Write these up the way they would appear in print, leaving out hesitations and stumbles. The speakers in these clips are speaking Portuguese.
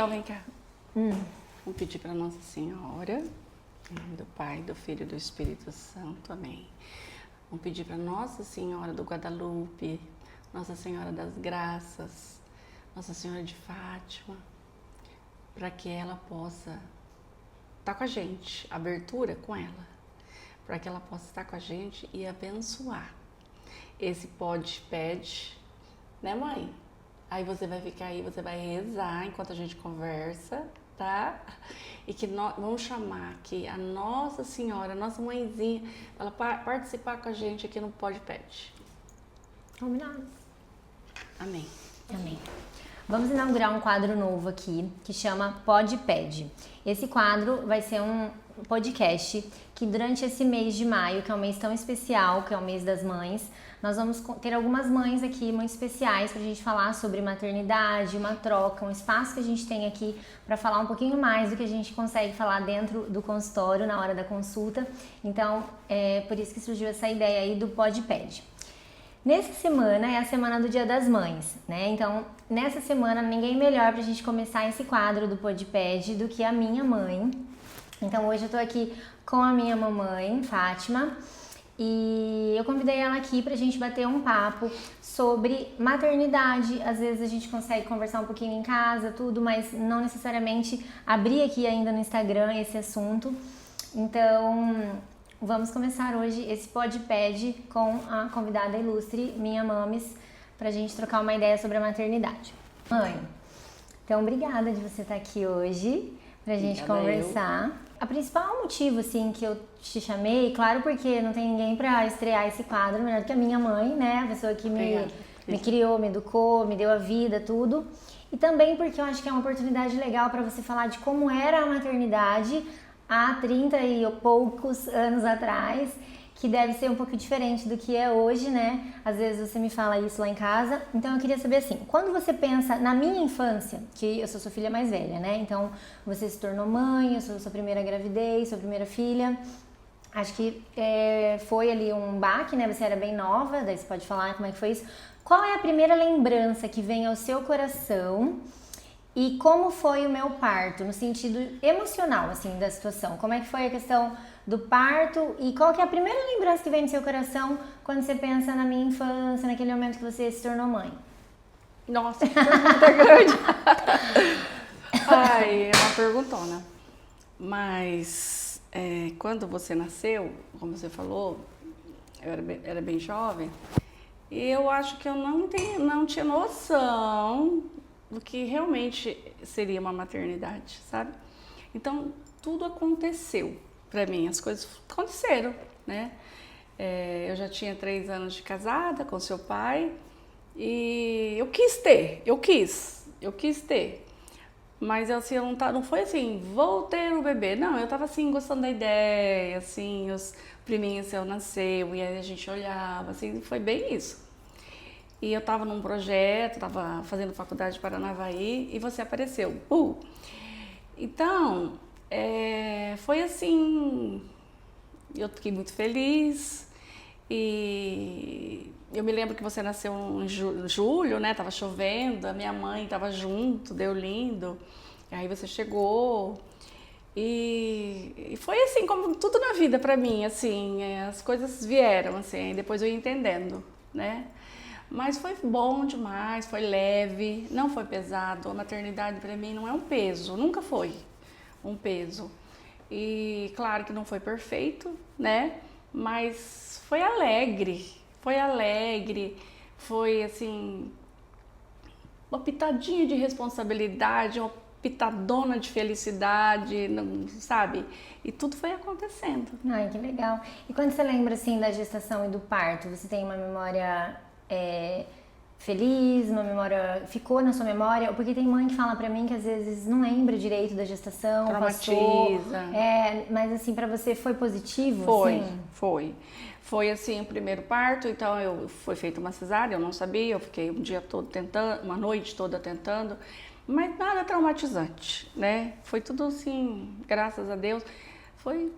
Então vem cá. Vamos pedir para Nossa Senhora, em nome do Pai, do Filho e do Espírito Santo. Amém. Vamos pedir para Nossa Senhora do Guadalupe, Nossa Senhora das Graças, Nossa Senhora de Fátima, para que ela possa estar com a gente, abertura com ela, para que ela possa estar com a gente e abençoar. Esse pede, né, mãe? Aí você vai ficar aí, você vai rezar enquanto a gente conversa, tá? E que nós vamos chamar aqui a Nossa Senhora, a nossa mãezinha, ela participar com a gente aqui no Pede. Combinado. Amém. Amém. Vamos inaugurar um quadro novo aqui, que chama Pede. Esse quadro vai ser um podcast que durante esse mês de maio, que é um mês tão especial, que é o mês das mães, nós vamos ter algumas mães aqui muito especiais pra gente falar sobre maternidade, uma troca, um espaço que a gente tem aqui para falar um pouquinho mais do que a gente consegue falar dentro do consultório, na hora da consulta. Então, é por isso que surgiu essa ideia aí do Pede. Nessa semana é a semana do Dia das Mães, né? Então, nessa semana, ninguém melhor pra gente começar esse quadro do Pede do que a minha mãe. Então, hoje eu tô aqui com a minha mamãe, Fátima, e eu convidei ela aqui pra gente bater um papo sobre maternidade. Às vezes a gente consegue conversar um pouquinho em casa, tudo, mas não necessariamente abrir aqui ainda no Instagram esse assunto. Então, vamos começar hoje esse Pede com a convidada ilustre, minha mames, pra gente trocar uma ideia sobre a maternidade. Mãe, então obrigada de você estar aqui hoje pra gente conversar. O principal motivo, assim, que eu te chamei, claro, porque não tem ninguém pra estrear esse quadro melhor do que a minha mãe, né? A pessoa que me criou, me educou, me deu a vida, tudo. E também porque eu acho que é uma oportunidade legal pra você falar de como era a maternidade há 30 e poucos anos atrás, que deve ser um pouco diferente do que é hoje, né? Às vezes você me fala isso lá em casa. Então eu queria saber assim, quando você pensa na minha infância, que eu sou sua filha mais velha, né? Então você se tornou mãe, eu sou sua primeira gravidez, sua primeira filha. Acho que foi ali um baque, né? Você era bem nova, daí você pode falar como é que foi isso. Qual é a primeira lembrança que vem ao seu coração? E como foi o meu parto, no sentido emocional, assim, da situação? Como é que foi a questão do parto? E qual que é a primeira lembrança que vem no seu coração quando você pensa na minha infância, naquele momento que você se tornou mãe? Nossa, que pergunta grande. Ai, é uma perguntona. Mas quando você nasceu, como você falou, eu era bem jovem, e eu acho que eu não tinha noção do que realmente seria uma maternidade, sabe? Então, tudo aconteceu pra mim, as coisas aconteceram, né? Eu já tinha 3 anos de casada com seu pai e eu quis ter. Mas assim, não foi assim, vou ter um bebê. Não, eu tava assim, gostando da ideia, assim, os priminhos seu nasceu e aí a gente olhava, assim, foi bem isso. E eu estava num projeto, estava fazendo faculdade de Paranavaí e você apareceu. Então, foi assim, eu fiquei muito feliz e eu me lembro que você nasceu em julho, né? Tava chovendo, a minha mãe estava junto, deu lindo. E aí você chegou e foi assim, como tudo na vida para mim, assim, as coisas vieram, assim, depois eu ia entendendo, né? Mas foi bom demais, foi leve, não foi pesado. A maternidade para mim não é um peso, nunca foi um peso. E claro que não foi perfeito, né? Mas foi alegre, foi assim, uma pitadinha de responsabilidade, uma pitadona de felicidade, sabe? E tudo foi acontecendo. Ai, que legal. E quando você lembra, assim, da gestação e do parto, você tem uma memória feliz, uma memória, ficou na sua memória? Porque tem mãe que fala pra mim que às vezes não lembra direito da gestação, traumatiza. Mas assim, pra você foi positivo? Foi, assim? foi assim o primeiro parto, então foi feita uma cesárea, eu não sabia, eu fiquei um dia todo tentando, uma noite toda tentando, mas nada traumatizante, né? Foi tudo assim, graças a Deus, foi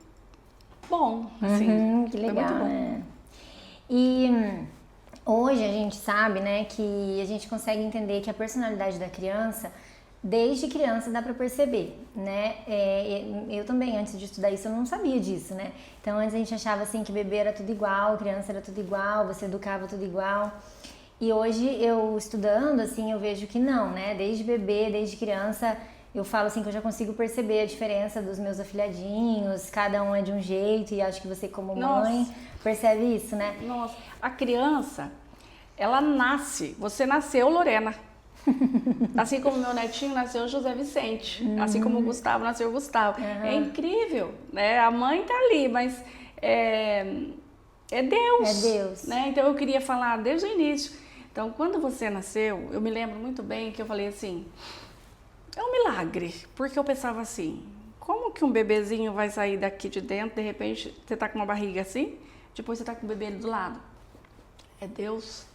bom, assim, que legal, foi muito bom. né? E hoje a gente sabe, né, que a gente consegue entender que a personalidade da criança desde criança dá pra perceber, né? Eu também, antes de estudar isso, eu não sabia disso, né? Então, antes a gente achava assim que bebê era tudo igual, criança era tudo igual, você educava tudo igual. E hoje, eu estudando, assim, eu vejo que não, né? Desde bebê, desde criança, eu falo assim que eu já consigo perceber a diferença dos meus afilhadinhos, cada um é de um jeito, e acho que você como mãe percebe isso, né? Nossa, a criança, ela nasce, você nasceu, Lorena. Assim como meu netinho nasceu José Vicente, assim como o Gustavo nasceu Gustavo. É incrível, né? A mãe tá ali, mas é Deus. É Deus. Né? Então eu queria falar desde o início. Então, quando você nasceu, eu me lembro muito bem que eu falei assim, é um milagre, porque eu pensava assim, como que um bebezinho vai sair daqui de dentro, de repente você tá com uma barriga assim, depois você tá com o bebê ali do lado. É Deus,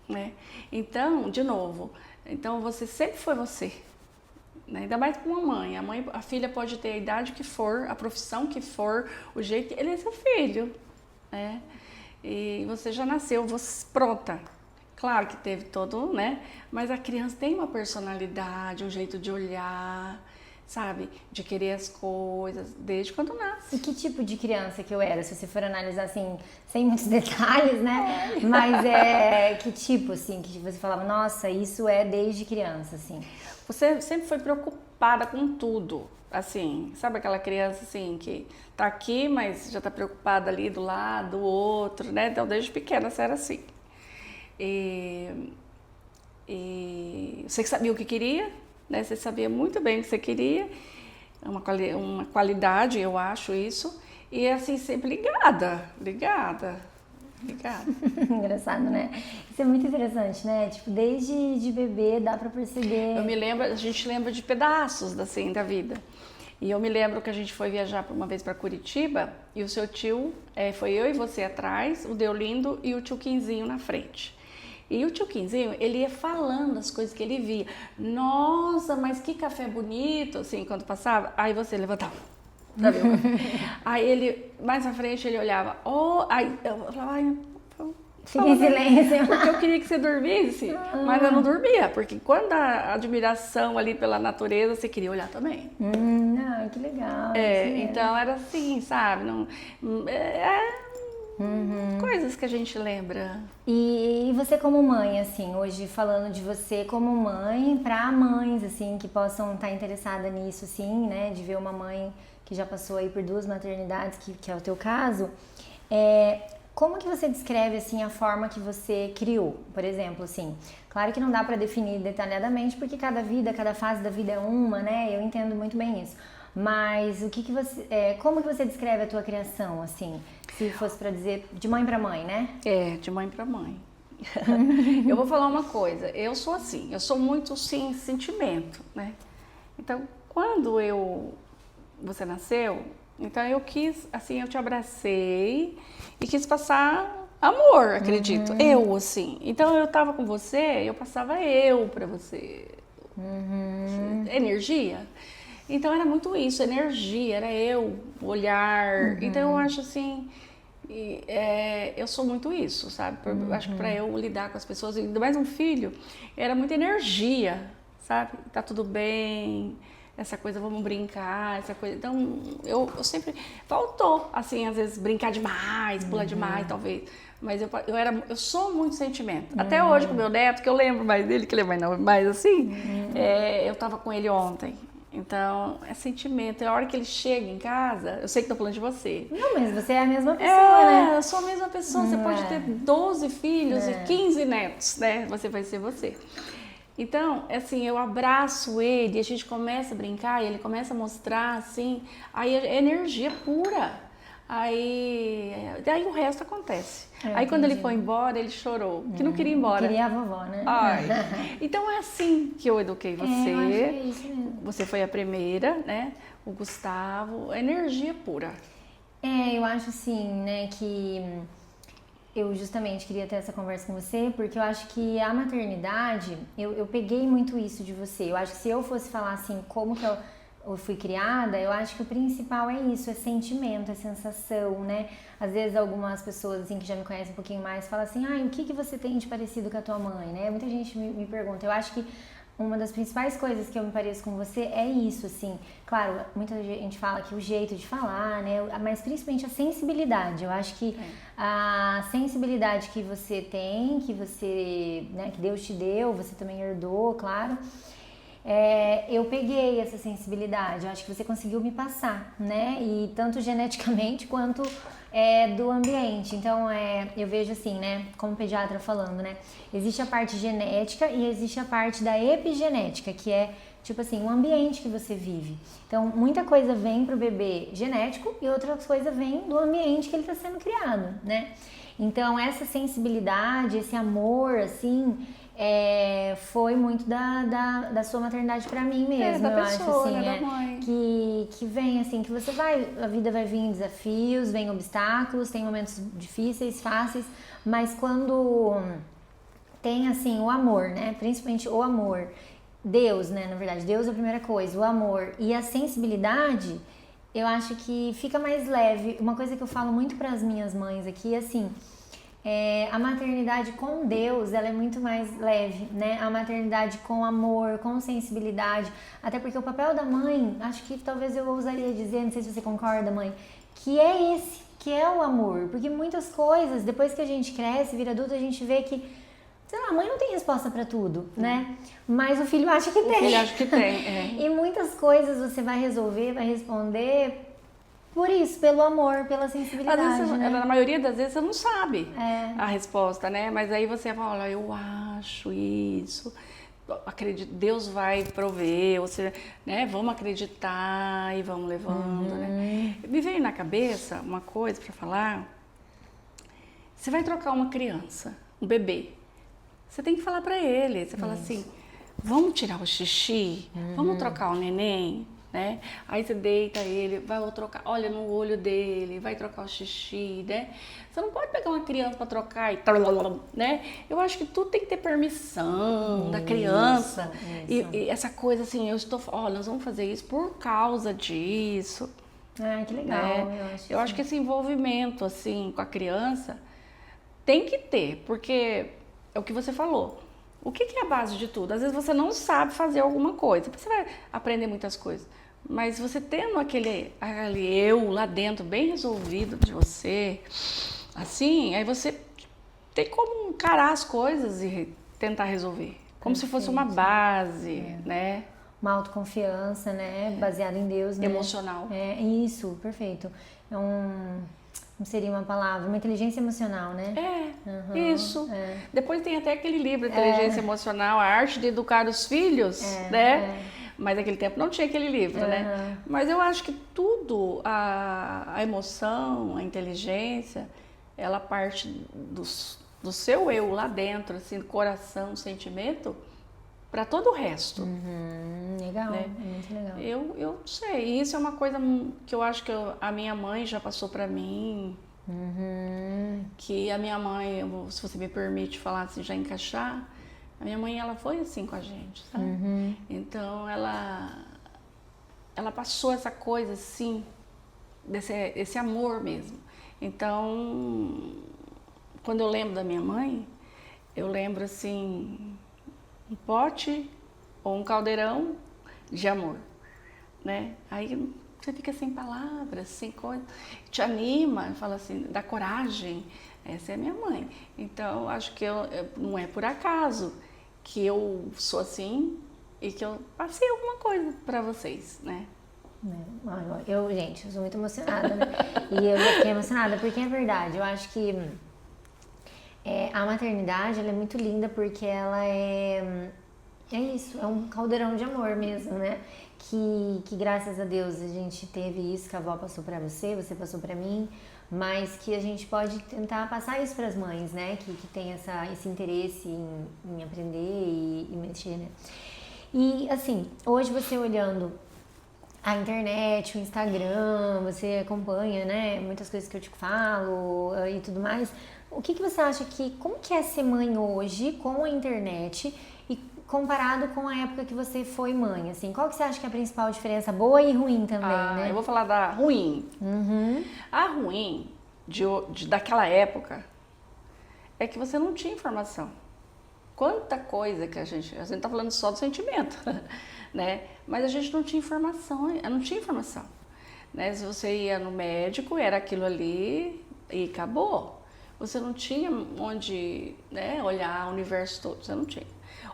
né? Então, de novo, então você sempre foi você, né? Ainda mais com uma mãe. A filha pode ter a idade que for, a profissão que for, o jeito que ele é seu filho, né? E você já nasceu, você pronta. Claro que teve todo, né? Mas a criança tem uma personalidade, um jeito de olhar, sabe? De querer as coisas, desde quando nasce. E que tipo de criança que eu era? Se você for analisar assim, sem muitos detalhes, né? Mas que tipo, assim, que você falava, nossa, isso é desde criança, assim. Você sempre foi preocupada com tudo, assim, sabe aquela criança, assim, que tá aqui, mas já tá preocupada ali do lado, do outro, né? Então, desde pequena você era assim. E você sabia o que queria, né? Você sabia muito bem o que você queria, uma qualidade, eu acho isso, e assim, sempre ligada. Engraçado, né? Isso é muito interessante, né? Tipo, desde de bebê dá pra perceber. Eu me lembro, a gente lembra de pedaços assim, da vida. E eu me lembro que a gente foi viajar uma vez para Curitiba e o seu tio, foi eu e você atrás, o Deolindo e o tio Quinzinho na frente. E o tio Quinzinho, ele ia falando as coisas que ele via. Nossa, mas que café bonito, assim, quando passava. Aí você levantava. Aí ele, mais à frente, ele olhava. Aí eu falava, ai, fica em silêncio. Porque eu queria que você dormisse, mas eu não dormia. Porque quando a admiração ali pela natureza, você queria olhar também. Que legal. Então era assim, sabe? Não, coisas que a gente lembra. E você como mãe, assim, hoje falando de você como mãe para mães, assim, que possam estar interessadas nisso, assim, né? De ver uma mãe que já passou aí por 2 maternidades, que é o teu caso. Como que você descreve, assim, a forma que você criou? Por exemplo, assim, claro que não dá para definir detalhadamente, porque cada fase da vida é uma, né? Eu entendo muito bem isso. Mas como que você descreve a tua criação, assim, se fosse para dizer de mãe para mãe, né? De mãe para mãe. Eu vou falar uma coisa, eu sou assim, eu sou muito, sim, sentimento, né? Então, quando você nasceu, então eu quis, assim, eu te abracei e quis passar amor, acredito, eu, assim. Então, eu tava com você, eu passava eu pra você. Energia. Então, era muito isso, energia, era eu, olhar. Então, eu acho assim, eu sou muito isso, sabe? Eu acho que pra eu lidar com as pessoas, ainda mais um filho, era muita energia, sabe? Tá tudo bem, essa coisa, vamos brincar, essa coisa. Então, eu sempre faltou, assim, às vezes brincar demais, pular demais, talvez. Mas eu sou muito sentimento. Até hoje com o meu neto, que eu lembro mais dele, que ele é mais assim, eu tava com ele ontem. Então, é sentimento. É a hora que ele chega em casa, eu sei que tô falando de você. Não, mas você é a mesma pessoa, né? Eu sou a mesma pessoa. Você pode ter 12 filhos e 15 netos, né? Você vai ser você. Então, assim, eu abraço ele, a gente começa a brincar e ele começa a mostrar, assim, aí é energia pura. Daí o resto acontece. Aí quando ele foi embora, ele chorou, que não queria ir embora. Queria a vovó, né? Então é assim que eu eduquei você. Eu acho que é isso mesmo. Você foi a primeira, né? O Gustavo, energia pura. Eu acho assim, né, que eu justamente queria ter essa conversa com você, porque eu acho que a maternidade, eu peguei muito isso de você. Eu acho que se eu fosse falar assim, como que eu fui criada, eu acho que o principal é isso, é sentimento, é sensação, né? Às vezes algumas pessoas assim que já me conhecem um pouquinho mais falam assim, o que você tem de parecido com a tua mãe, né? Muita gente me pergunta. Eu acho que uma das principais coisas que eu me pareço com você é isso, assim. Claro, muita gente fala que o jeito de falar, né? Mas principalmente a sensibilidade. Eu acho que a sensibilidade que você tem, que você, né, que Deus te deu, você também herdou, claro. Eu peguei essa sensibilidade, eu acho que você conseguiu me passar, né? E tanto geneticamente quanto do ambiente. Então, eu vejo assim, né? Como pediatra falando, né? Existe a parte genética e existe a parte da epigenética, que é, tipo assim, o ambiente que você vive. Então, muita coisa vem pro bebê genético e outra coisa vem do ambiente que ele está sendo criado, né? Então, essa sensibilidade, esse amor, assim... foi muito da sua maternidade pra mim mesmo, da eu pessoa, acho, assim, né, da mãe. que vem, assim, que você a vida vai vir em desafios, vem obstáculos, tem momentos difíceis, fáceis, mas quando tem, assim, o amor, né, principalmente o amor, Deus, né, na verdade, Deus é a primeira coisa, o amor e a sensibilidade, eu acho que fica mais leve. Uma coisa que eu falo muito pras minhas mães aqui, assim... a maternidade com Deus, ela é muito mais leve, né? A maternidade com amor, com sensibilidade, até porque o papel da mãe, acho que talvez eu ousaria dizer, não sei se você concorda, mãe, que é esse, que é o amor, porque muitas coisas, depois que a gente cresce, vira adulto, a gente vê que, sei lá, a mãe não tem resposta pra tudo, né? Mas o filho acha que tem. O filho acha que tem, E muitas coisas você vai resolver, vai responder... Por isso, pelo amor, pela sensibilidade, às vezes, né? na maioria das vezes você não sabe a resposta, né? Mas aí você fala, olha, eu acho isso, acredito, Deus vai prover, ou seja, né? Vamos acreditar e vamos levando, né? Me veio na cabeça uma coisa para falar. Você vai trocar uma criança, um bebê, você tem que falar para ele, você fala assim, vamos tirar o xixi, vamos trocar o neném, né? Aí você deita ele, vai trocar, olha no olho dele, vai trocar o xixi, né? Você não pode pegar uma criança para trocar e né? Eu acho que tudo tem que ter permissão da criança. E essa coisa assim, olha, nós vamos fazer isso por causa disso. Ah, que legal. Né? Eu acho que esse envolvimento assim com a criança tem que ter, porque é o que você falou. O que é a base de tudo? Às vezes você não sabe fazer alguma coisa, você vai aprender muitas coisas. Mas você tendo aquele eu lá dentro bem resolvido de você, assim, aí você tem como encarar as coisas e tentar resolver. Como se fosse uma base, né? Uma autoconfiança, né? Baseada em Deus, né? Emocional. Isso, perfeito. Não seria uma palavra, uma inteligência emocional, né? Isso. Depois tem até aquele livro, Inteligência Emocional, a arte de educar os filhos, né? Mas naquele tempo não tinha aquele livro, né? Mas eu acho que tudo, a emoção, a inteligência, ela parte do seu eu lá dentro, assim, do coração, sentimento, para todo o resto. Legal, né? Muito legal. Eu não sei, isso é uma coisa que eu acho que a minha mãe já passou para mim, que a minha mãe, se você me permite falar assim, já encaixar, a minha mãe, ela foi assim com a gente, sabe? Então, ela passou essa coisa assim, esse amor mesmo. Então, quando eu lembro da minha mãe, eu lembro assim, um pote ou um caldeirão de amor, né? Aí você fica sem palavras, sem coisa, te anima, fala assim, dá coragem. Essa é a minha mãe. Então, acho que não é por acaso que eu sou assim e que eu passei alguma coisa para vocês, né? Gente, eu sou muito emocionada, né? E eu já fiquei emocionada, porque é verdade. Eu acho que a maternidade, ela é muito linda porque ela é isso, é um caldeirão de amor mesmo, né? Que graças a Deus a gente teve isso, que a avó passou pra você passou pra mim, mas que a gente pode tentar passar isso pras mães, né? Que tem esse interesse em aprender e mexer, né? E assim, hoje você olhando a internet, o Instagram, você acompanha, né? Muitas coisas que eu te falo e tudo mais. O que você acha como que é ser mãe hoje com a internet e comparado com a época que você foi mãe, assim? Qual que você acha que é a principal diferença, boa e ruim também, né? Eu vou falar da ruim. A ruim daquela época é que você não tinha informação. Quanta coisa que a gente tá falando só do sentimento, né? Mas a gente não tinha informação, né? Se você ia no médico, era aquilo ali e acabou. Você não tinha onde, né, olhar o universo todo, você não tinha.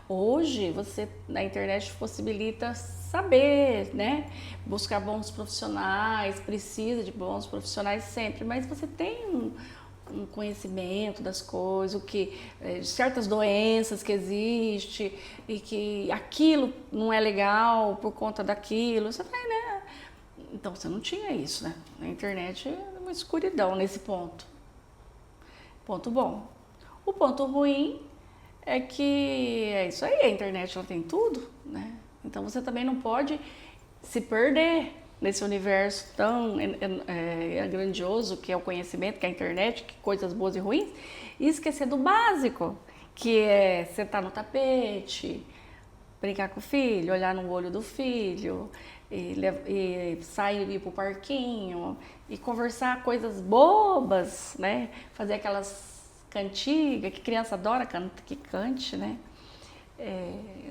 Hoje, você na internet possibilita saber, né? Buscar bons profissionais, precisa de bons profissionais sempre, mas você tem um conhecimento das coisas, de certas doenças que existem e que aquilo não é legal por conta daquilo, você vai, né? Então você não tinha isso, né? Na internet é uma escuridão nesse ponto. Ponto bom. O ponto ruim é que é isso aí, a internet ela tem tudo, né? Então você também não pode se perder nesse universo tão grandioso que é o conhecimento, que é a internet, que coisas boas e ruins, e esquecer do básico, que é sentar no tapete, brincar com o filho, olhar no olho do filho, e sair e ir pro parquinho, e conversar coisas bobas, né? Fazer aquelas cantigas, que criança adora que cante, né?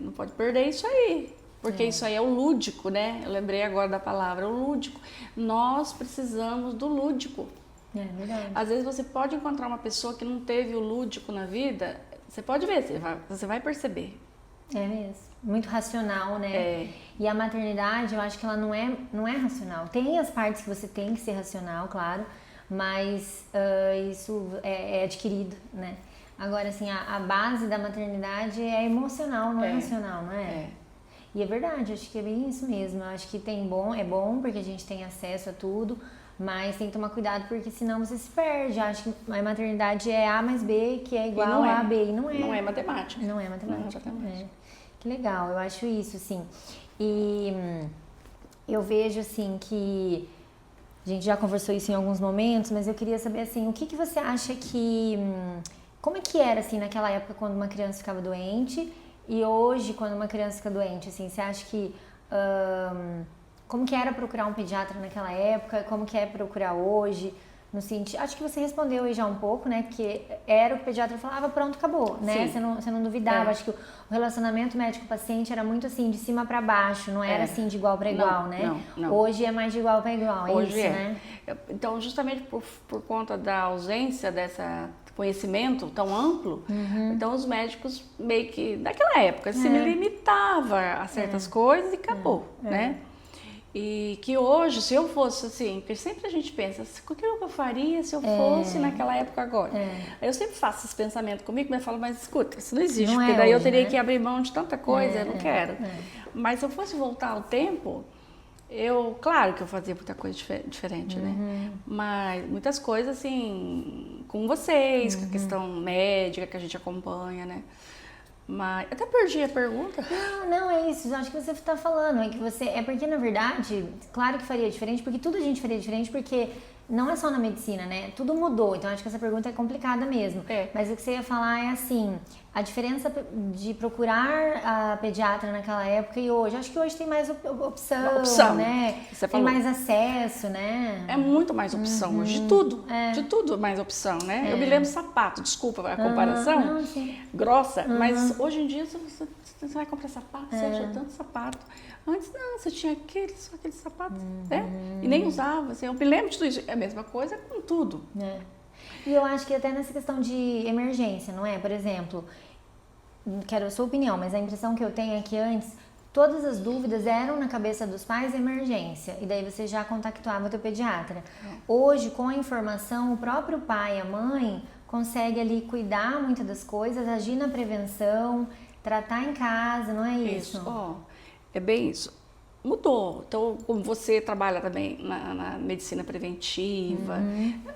Não pode perder isso aí. Porque isso aí é o lúdico, né? Eu lembrei agora da palavra, o lúdico. Nós precisamos do lúdico. É verdade. Às vezes você pode encontrar uma pessoa que não teve o lúdico na vida, você pode ver, você vai perceber. É mesmo. Muito racional, né? E a maternidade, eu acho que ela não é racional. Tem as partes que você tem que ser racional, claro, mas isso é adquirido, né? Agora, assim, a base da maternidade é emocional, não é racional, não é? E é verdade, acho que é bem isso mesmo. Eu acho que é bom porque a gente tem acesso a tudo, mas tem que tomar cuidado porque senão você se perde. Eu acho que a maternidade é A mais B, que é igual a B, e não é. Não é matemática. Não é matemática. Que legal, eu acho isso, assim. E eu vejo, assim, que a gente já conversou isso em alguns momentos, mas eu queria saber, assim, o que você acha que... Como é que era, assim, naquela época quando uma criança ficava doente e hoje quando uma criança fica doente, assim, você acha que... como que era procurar um pediatra naquela época, como que é procurar hoje? No sentido, acho que você respondeu aí já um pouco, né? Porque era o pediatra falava, pronto, acabou, né? Você não duvidava. Acho que o relacionamento médico-paciente era muito assim, de cima para baixo, não era assim de igual para igual, né? Não. Hoje é mais de igual para igual, Hoje isso, né? Então, justamente por conta da ausência desse conhecimento tão amplo, então os médicos meio que, naquela época, se limitava a certas coisas e acabou, né? E que hoje, se eu fosse assim, porque sempre a gente pensa, o que eu faria se eu fosse naquela época agora? Aí eu sempre faço esse pensamento comigo, mas eu falo, mas escuta, isso não existe, porque daí eu teria que abrir mão de tanta coisa, eu não quero. Mas se eu fosse voltar ao tempo, claro que eu fazia muita coisa diferente, né? Mas muitas coisas assim, com vocês, com a questão médica que a gente acompanha, né? Mas até perdi a pergunta. Não, é isso. Acho que você está falando. É porque, na verdade, claro que faria diferente, porque tudo a gente faria diferente, porque não é só na medicina, né? Tudo mudou. Então, acho que essa pergunta é complicada mesmo. Mas o que você ia falar é assim, a diferença de procurar a pediatra naquela época e hoje. Acho que hoje tem mais opção, né? Tem mais acesso, né? É muito mais opção hoje, de tudo. De tudo mais opção, né? Eu me lembro sapato, desculpa a comparação grossa, mas hoje em dia você vai comprar sapato, você acha tanto sapato. Antes não, você tinha só aquele sapato, né? E nem usava, assim, eu me lembro de tudo isso. É a mesma coisa com tudo. E eu acho que até nessa questão de emergência, não é? Por exemplo, quero a sua opinião, mas a impressão que eu tenho é que antes todas as dúvidas eram na cabeça dos pais emergência, e daí você já contactava o teu pediatra. Hoje, com a informação, o próprio pai, a mãe, consegue ali cuidar muito das coisas, agir na prevenção, tratar em casa, não é isso? É bem isso. Mudou. Então, como você trabalha também na medicina preventiva,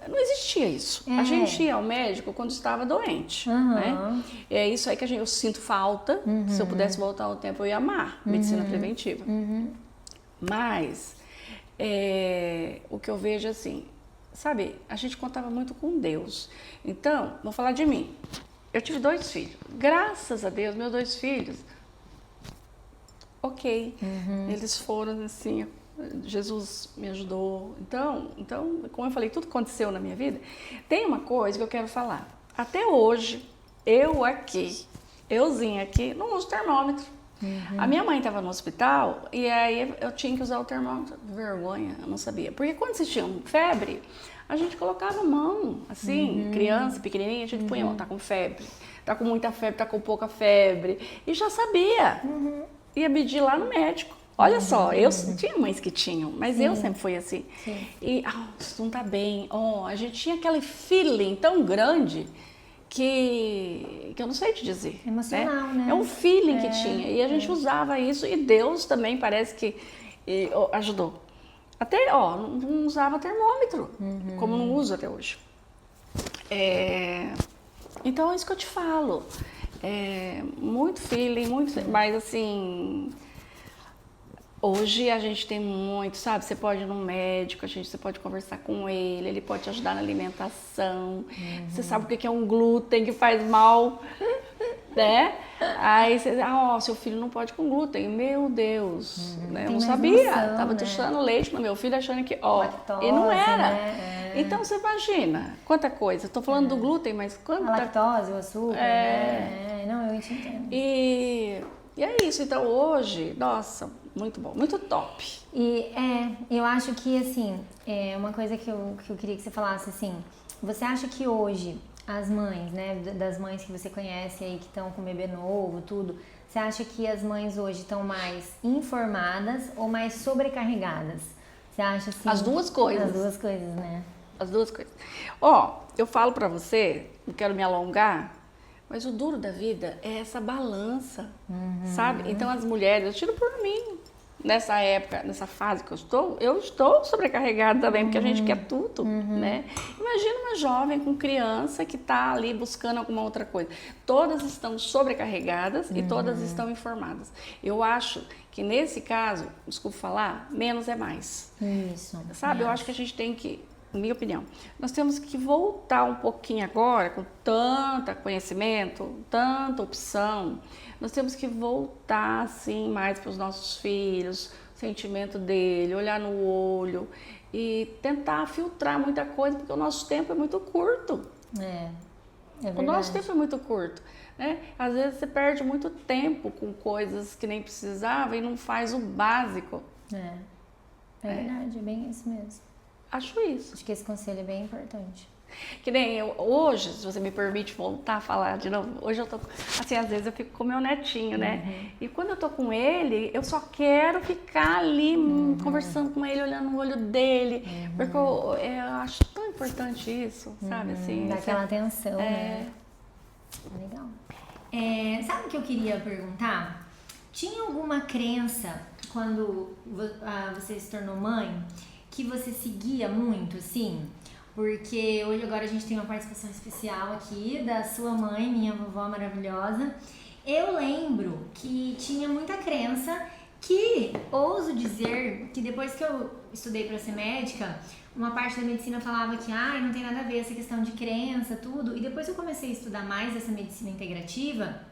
não existia isso. A gente ia ao médico quando estava doente, né? É isso aí que eu sinto falta. Se eu pudesse voltar ao tempo, eu ia amar medicina preventiva. Mas, o que eu vejo assim, sabe, a gente contava muito com Deus. Então, vou falar de mim. Eu tive 2 filhos. Graças a Deus, meus 2 filhos... eles foram assim, Jesus me ajudou. Então, como eu falei, tudo aconteceu na minha vida. Tem uma coisa que eu quero falar. Até hoje, eu aqui, Euzinha aqui, não uso termômetro. A minha mãe estava no hospital e aí eu tinha que usar o termômetro. Vergonha, eu não sabia. Porque quando vocês tinham febre, a gente colocava a mão, assim, criança, pequenininha, a gente punha, tá com febre, tá com muita febre, tá com pouca febre. E já sabia. Ia medir lá no médico. Olha só, eu tinha mães que tinham, mas eu sempre fui assim. Sim. E, isso não tá bem. A gente tinha aquele feeling tão grande que eu não sei te dizer. Emocional, né? É um feeling que tinha. E a gente usava isso e Deus também parece que ajudou. Até, não usava termômetro, como não uso até hoje. Então é isso que eu te falo. Muito feeling, mas assim... Hoje a gente tem muito, sabe? Você pode ir num médico, você pode conversar com ele pode te ajudar na alimentação. Você sabe o que é um glúten que faz mal, né? Aí você seu filho não pode com glúten. Meu Deus, né? Eu não sabia. Noção, Tava né? testando leite no meu filho achando que, Lactose, e não era. né? Então você imagina quanta coisa. Estou falando do glúten, mas A quanta... lactose, o açúcar, né? Não, eu te entendo. E é isso. Então hoje, nossa, muito bom, muito top. E eu acho que, assim, uma coisa que eu queria que você falasse, assim, você acha que hoje as mães, né, das mães que você conhece aí, que estão com bebê novo, tudo, você acha que as mães hoje estão mais informadas ou mais sobrecarregadas? Você acha assim? As duas coisas. As duas coisas, né? As duas coisas. Eu falo pra você, não quero me alongar, mas o duro da vida é essa balança, sabe? Então as mulheres, eu tiro por mim, nessa época, nessa fase que eu estou sobrecarregada também, porque a gente quer tudo, né? Imagina uma jovem com criança que está ali buscando alguma outra coisa. Todas estão sobrecarregadas e todas estão informadas. Eu acho que nesse caso, desculpa falar, menos é mais. Isso. Sabe? Eu acho que a gente tem que, na minha opinião, nós temos que voltar um pouquinho agora, com tanto conhecimento, tanta opção, nós temos que voltar, assim, mais para os nossos filhos, o sentimento dele, olhar no olho e tentar filtrar muita coisa, porque o nosso tempo é muito curto. É O verdade. nosso tempo é muito curto, né? Às vezes você perde muito tempo com coisas que nem precisava e não faz o básico. É verdade, é bem isso mesmo. Acho isso. Acho que esse conselho é bem importante. Que nem eu, hoje, se você me permite voltar a falar de novo, hoje eu tô, assim, às vezes eu fico com meu netinho, né? E quando eu tô com ele, eu só quero ficar ali conversando com ele, olhando no olho dele, porque eu acho tão importante isso, sabe? Assim, Dá aquela atenção, né? Legal. Sabe o que eu queria perguntar? Tinha alguma crença quando você se tornou mãe que você seguia muito, assim? Porque hoje agora a gente tem uma participação especial aqui da sua mãe, minha vovó maravilhosa. Eu lembro que tinha muita crença que, ouso dizer, que depois que eu estudei para ser médica, uma parte da medicina falava que não tem nada a ver essa questão de crença, tudo. E depois eu comecei a estudar mais essa medicina integrativa,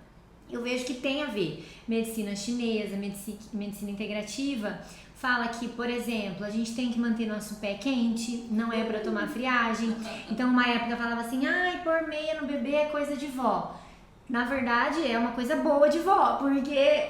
eu vejo que tem a ver. Medicina chinesa, medicina integrativa, fala que, por exemplo, a gente tem que manter nosso pé quente, não é para tomar friagem. Então, uma época falava assim, pôr meia no bebê é coisa de vó. Na verdade, é uma coisa boa de vó, porque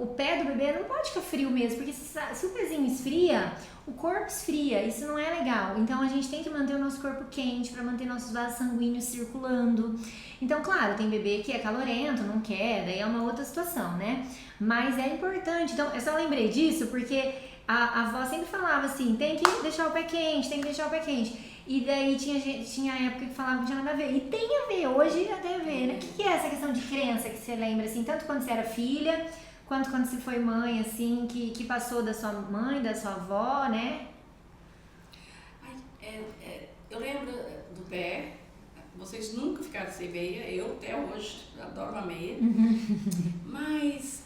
o pé do bebê não pode ficar frio mesmo, porque se o pezinho esfria, o corpo esfria, isso não é legal. Então, a gente tem que manter o nosso corpo quente para manter nossos vasos sanguíneos circulando. Então, claro, tem bebê que é calorento, não quer, daí é uma outra situação, né? Mas é importante. Então, eu só lembrei disso porque a avó sempre falava assim, tem que deixar o pé quente, tem que deixar o pé quente. E daí tinha época que falava que não tinha nada a ver. E tem a ver, hoje até a ver, né? O que é essa questão de crença que você lembra, assim, tanto quando você era filha, quanto quando você foi mãe, assim, que passou da sua mãe, da sua avó, né? Eu lembro do pé, vocês nunca ficaram sem meia, eu até hoje adoro uma meia, mas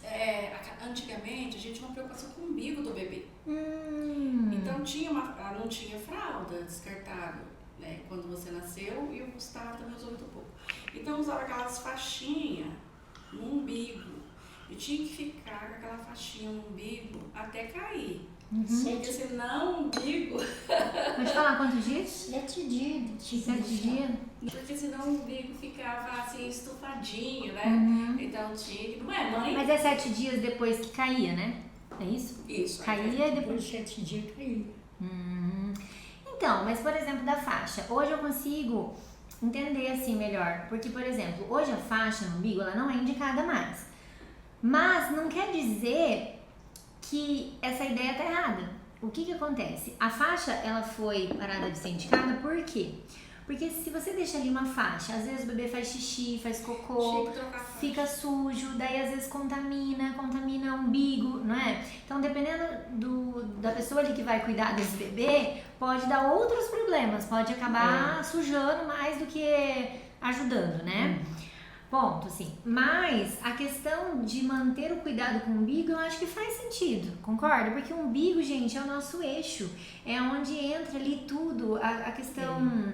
antigamente a gente tinha uma preocupação com o umbigo do bebê. Então não tinha fralda descartável, né? Quando você nasceu, e o Gustavo também usou muito pouco. Então usava aquelas faixinhas no umbigo. E tinha que ficar com aquela faixinha no umbigo até cair. Porque senão o umbigo... Pode falar quantos dias? 7 dias. 7 dias? Porque senão o umbigo ficava assim, estufadinho, né? Então tinha que. Não é, mãe? Mas é 7 dias depois que caía, né? É isso? Isso. Caía e depois. Depois de 7 dias caía. Então, mas por exemplo, da faixa, hoje eu consigo entender assim melhor. Porque, por exemplo, hoje a faixa no umbigo ela não é indicada mais. Mas não quer dizer que essa ideia tá errada. O que acontece? A faixa ela foi parada de ser indicada por quê? Porque se você deixa ali uma faixa, às vezes o bebê faz xixi, faz cocô, fica sujo, daí às vezes contamina o umbigo, não é? Então, dependendo da pessoa ali que vai cuidar desse bebê, pode dar outros problemas, pode acabar sujando mais do que ajudando, né? Ponto, assim. Mas a questão de manter o cuidado com o umbigo, eu acho que faz sentido, concorda? Porque o umbigo, gente, é o nosso eixo, é onde entra ali tudo, a questão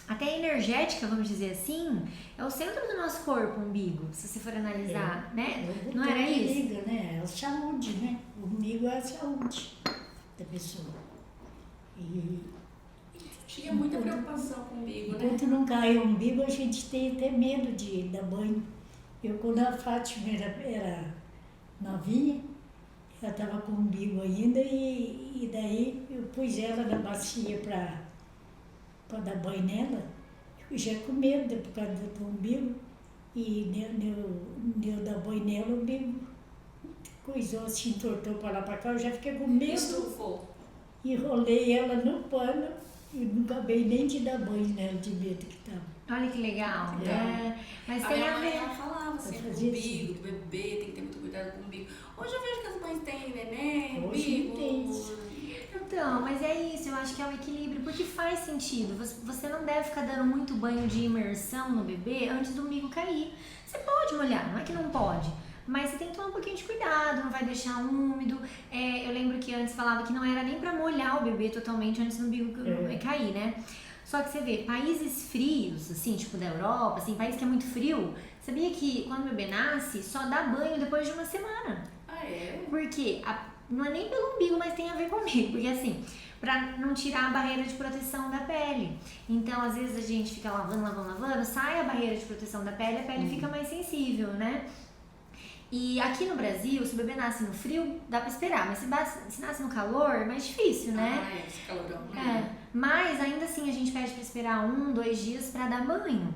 até energética, vamos dizer assim, é o centro do nosso corpo, o umbigo, se você for analisar, né? Não era isso? Liga, né? É a saúde, né? O umbigo é a saúde da pessoa. E Tinha muita preocupação com o umbigo, né? enquanto não cai o umbigo, a gente tem até medo de dar banho. Eu, quando a Fátima era novinha, ela estava com o umbigo ainda, e daí eu pus ela na bacia para dar banho nela. Eu já com medo por causa do umbigo, e eu dar banho nela, o umbigo coisou assim, entortou para lá para cá, eu já fiquei com medo. Estufou. Enrolei ela no pano e não acabei nem de dar banho nela de medo que estava. Olha que legal. Mas A tem minha a mãe ver. ela falava assim, do fazia umbigo, do bebê, tem que ter muito cuidado com o umbigo. Hoje eu vejo que as mães têm neném, Hoje umbigo. tem. Então, mas é isso, eu acho que é o equilíbrio, porque faz sentido. Você não deve ficar dando muito banho de imersão no bebê antes do umbigo cair. Você pode molhar, não é que não pode. Mas você tem que tomar um pouquinho de cuidado, não vai deixar úmido. Eu lembro que antes falava que não era nem pra molhar o bebê totalmente antes do umbigo cair, né? Só que você vê, países frios, assim, tipo da Europa, assim, país que é muito frio, sabia que quando o bebê nasce, só dá banho depois de uma semana. Ah, é? Porque não é nem pelo umbigo, mas tem a ver comigo. Porque assim, pra não tirar a barreira de proteção da pele. Então, às vezes a gente fica lavando, sai a barreira de proteção da pele, a pele fica mais sensível, né? E aqui no Brasil, se o bebê nasce no frio, dá pra esperar. Mas se nasce no calor, é mais difícil, né? Ah, esse calorão. Né? Mas ainda assim a gente pede pra esperar 1, 2 dias pra dar banho.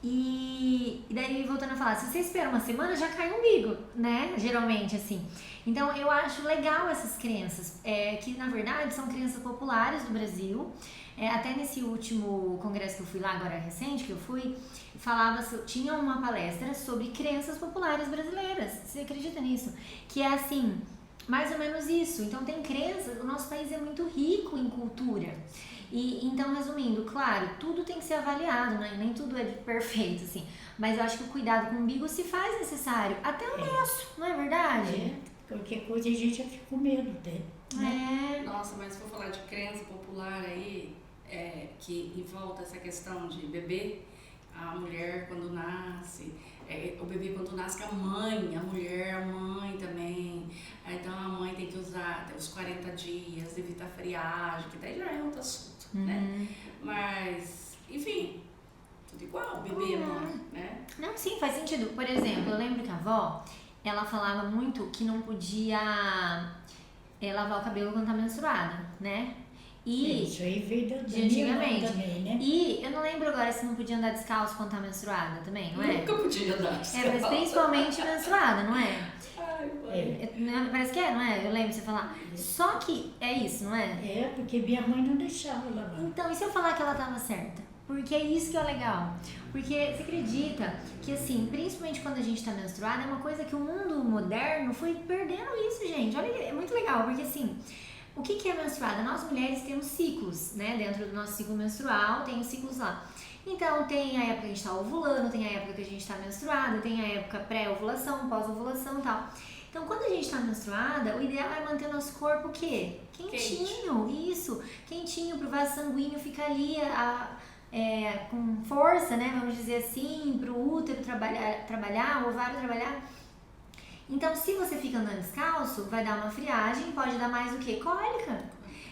E daí, voltando a falar, se você espera uma semana, já cai o umbigo, né? Geralmente, assim. Então, eu acho legal essas crenças, que na verdade são crenças populares do Brasil. Até nesse último congresso que eu fui lá, agora recente, que eu fui, tinha uma palestra sobre crenças populares brasileiras. Você acredita nisso? Que é assim, mais ou menos isso. Então, tem crenças, o nosso país é muito rico em cultura. E então, resumindo, claro, tudo tem que ser avaliado, né? Nem tudo é perfeito, assim. Mas eu acho que o cuidado com o umbigo se faz necessário, até o nosso, não é verdade? Qualquer coisa a gente já fica com medo, né? Nossa, mas se for falar de crença popular aí, que envolta essa questão de bebê, a mulher quando nasce, o bebê quando nasce com a mulher, a mãe também. Então a mãe tem que usar até os 40 dias, evitar friagem, que daí já é outro assunto, né? Mas, enfim, tudo igual, bebê e mãe, né? Não, sim, faz sentido. Por exemplo, eu lembro que a avó, ela falava muito que não podia lavar o cabelo quando tá menstruada, né? E Isso aí veio da de minha mãe antigamente. também, né? E eu não lembro agora se não podia andar descalço quando tá menstruada também, não é? Nunca podia andar. Mas principalmente menstruada, não é? Ai, mãe. Parece que não é? Eu lembro você falar. Só que é isso, não é? Porque minha mãe não deixava lavar. Então, e se eu falar que ela tava certa? Porque é isso que é legal. Porque você acredita que, assim, principalmente quando a gente tá menstruada, é uma coisa que o mundo moderno foi perdendo isso, gente. Olha, é muito legal, porque assim, o que é menstruada? Nós mulheres temos ciclos, né? Dentro do nosso ciclo menstrual, tem os ciclos lá. Então, tem a época que a gente tá ovulando, tem a época que a gente tá menstruada, tem a época pré-ovulação, pós-ovulação e tal. Então, quando a gente tá menstruada, o ideal é manter nosso corpo o quê? Quentinho, isso. Quentinho, pro vaso sanguíneo ficar ali com força, né? Vamos dizer assim, pro útero trabalhar, o ovário trabalhar. Então, se você fica andando descalço, vai dar uma friagem, pode dar mais o quê? Cólica.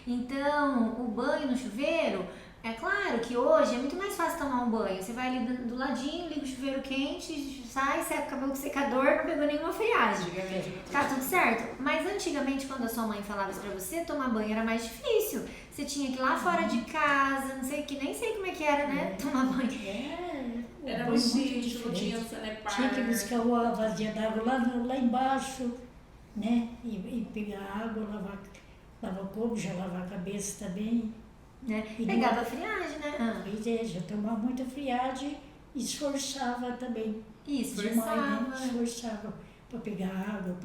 Então, o banho no chuveiro É claro que hoje é muito mais fácil tomar um banho. Você vai ali do ladinho, liga o chuveiro quente, sai, seca o cabelo com secador, não pegou nenhuma friagem. Tá tudo certo. Mas antigamente, quando a sua mãe falava isso pra você, tomar banho era mais difícil. Você tinha que ir lá fora de casa, não sei o que, nem sei como é que era, né? Tomar banho. Era no sítio, não tinha sanepar. Tinha que buscar uma vasilha d'água lá embaixo, né? E pegar água, lavar o corpo, já lavar a cabeça também. Né? Pegava a friagem, né? Pois é, já tomava muita friagem e esforçava também. Esforçava. Demais, né? Esforçava para pegar água,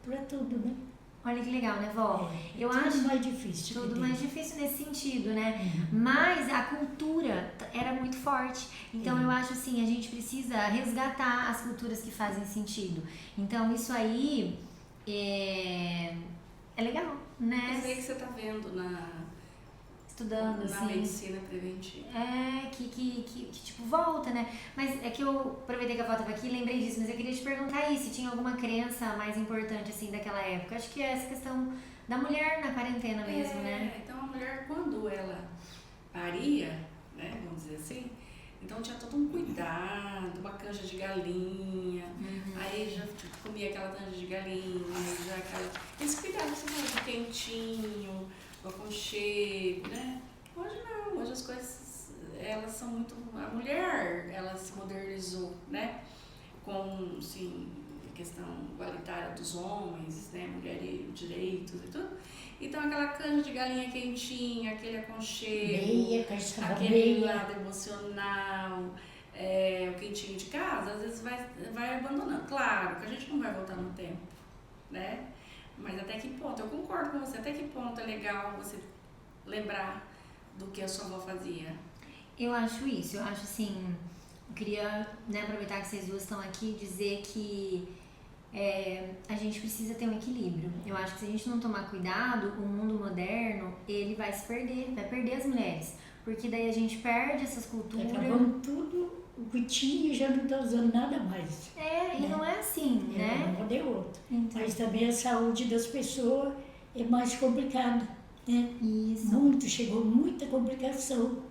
para tudo, né? Olha que legal, né, vó? Eu tudo acho mais difícil. tudo mais difícil nesse sentido, né? Mas a cultura era muito forte. Então eu acho assim, a gente precisa resgatar as culturas que fazem sentido. Então isso aí é legal, né? Mas aí que você tá vendo Estudando, na assim. medicina preventiva. Que tipo, volta, né? Mas é que eu aproveitei que a avó estava aqui e lembrei disso, mas eu queria te perguntar aí se tinha alguma crença mais importante, assim, daquela época. Acho que é essa questão da mulher na quarentena mesmo, né? Então a mulher, quando ela paria, né, vamos dizer assim, então tinha todo um cuidado, uma canja de galinha, aí já comia aquela canja de galinha, já aquela... Esse cuidado, assim, de quentinho, o aconchego, né? Hoje não, hoje as coisas, elas são muito... A mulher, ela se modernizou, né? Com, assim, a questão igualitária dos homens, né? Mulher e direitos e tudo. Então aquela canja de galinha quentinha, aquele aconchego, aquele lado emocional, o quentinho de casa, às vezes vai abandonando. Claro que a gente não vai voltar no tempo, né? Mas até que ponto, eu concordo com você, até que ponto é legal você lembrar do que a sua avó fazia? Eu acho isso, eu acho assim, eu queria, né, aproveitar que vocês duas estão aqui e dizer que a gente precisa ter um equilíbrio. Eu acho que se a gente não tomar cuidado, o mundo moderno, ele vai se perder, vai perder as mulheres. Porque daí a gente perde essas culturas. Acabando tudo, o que tinha já não está usando nada mais. E não é assim, né? Não é outro. Então. Mas também a saúde das pessoas é mais complicada, né? Isso. Chegou muita complicação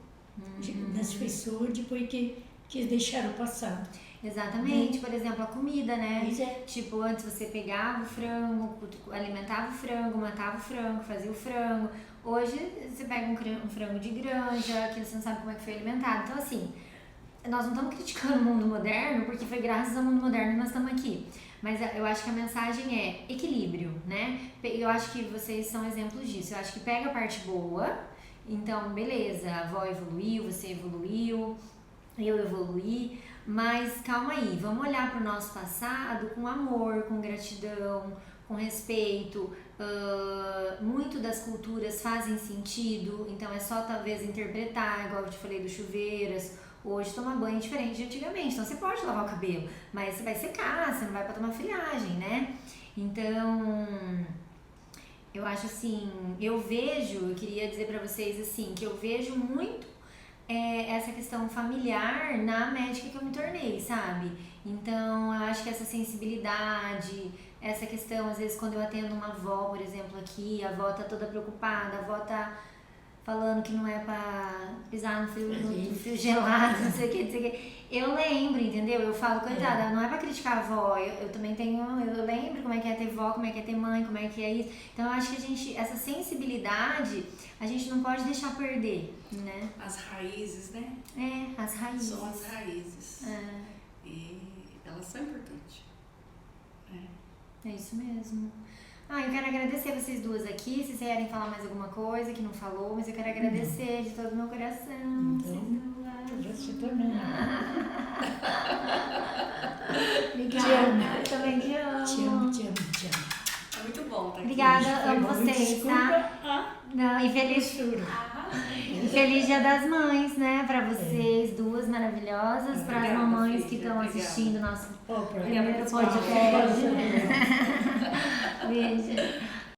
nas pessoas depois que deixaram passar. Exatamente, por exemplo, a comida, né? Pois é. Tipo, antes você pegava o frango, alimentava o frango, matava o frango, fazia o frango. Hoje você pega um frango de granja, que você não sabe como é que foi alimentado. Então, assim, nós não estamos criticando o mundo moderno, porque foi graças ao mundo moderno que nós estamos aqui. Mas eu acho que a mensagem é equilíbrio, né? Eu acho que vocês são exemplos disso. Eu acho que pega a parte boa, então, beleza, a avó evoluiu, você evoluiu, eu evoluí. Mas calma aí, vamos olhar para o nosso passado com amor, com gratidão, com respeito. Muito das culturas fazem sentido, então é só talvez interpretar, igual eu te falei do chuveiras. Hoje tomar banho é diferente de antigamente, então você pode lavar o cabelo, mas você vai secar, você não vai para tomar friagem, né? Então, eu acho assim, eu queria dizer para vocês assim, que eu vejo muito essa questão familiar na médica que eu me tornei, sabe? Então, eu acho que essa sensibilidade, essa questão, às vezes, quando eu atendo uma avó, por exemplo, aqui, a avó tá toda preocupada, a avó tá falando que não é pra pisar no frio gelado, não sei o que. Eu lembro, entendeu? Eu falo, coitada, não é pra criticar a avó, eu também eu lembro como é que é ter vó, como é que é ter mãe, como é que é isso. Então, eu acho que essa sensibilidade, a gente não pode deixar perder, né? As raízes, né? As raízes. São as raízes. E elas são importantes. É isso mesmo. Eu quero agradecer vocês duas aqui. Se vocês querem falar mais alguma coisa que não falou, mas eu quero agradecer de todo o meu coração. Você também. Obrigada. Te amo. Eu também te amo. Te amo. É muito bom estar aqui. Obrigada, amo vocês, tá? Não, e feliz Dia das Mães, né? Pra vocês, duas maravilhosas, para as mamães que estão assistindo nosso primeiro podcast. Beijo.